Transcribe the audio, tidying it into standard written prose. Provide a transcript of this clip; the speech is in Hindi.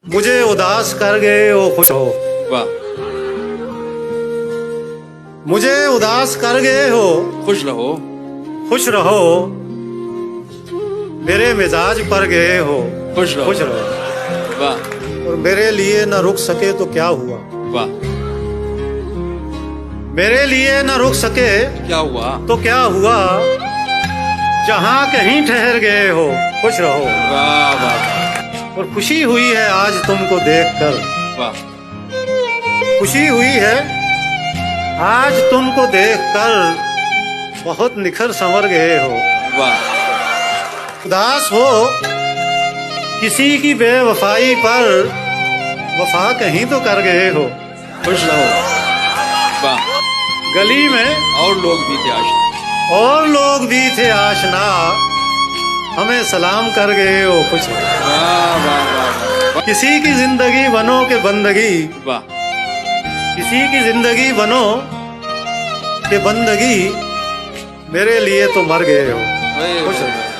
मुझे उदास कर गए हो खुश हो। वाह, मुझे उदास कर गए हो खुश रहो। खुश रहो। मेरे मिजाज पर गए हो खुश रहो। खुश रहो। वाह और मेरे लिए न रुक सके तो क्या हुआ। वाह, मेरे लिए न रुक सके क्या हुआ। तो क्या हुआ। जहां कहीं ठहर गए हो खुश रहो। वाह वाह और खुशी हुई है आज तुमको देखकर। वाह, खुशी हुई है आज तुमको देखकर। बहुत निखर संवर गए हो। वाह उदास हो किसी की बेवफाई पर। वफा कहीं तो कर गए हो। खुश रहो। वाह, गली में और लोग भी थे आशना। और लोग भी थे आशना। हमें सलाम कर गए हो खुश रहो। वाह वाह वाह किसी की जिंदगी बनो के बंदगी। वाह, किसी की जिंदगी बनो के बंदगी। मेरे लिए तो मर गए हो अरे खुश रहो।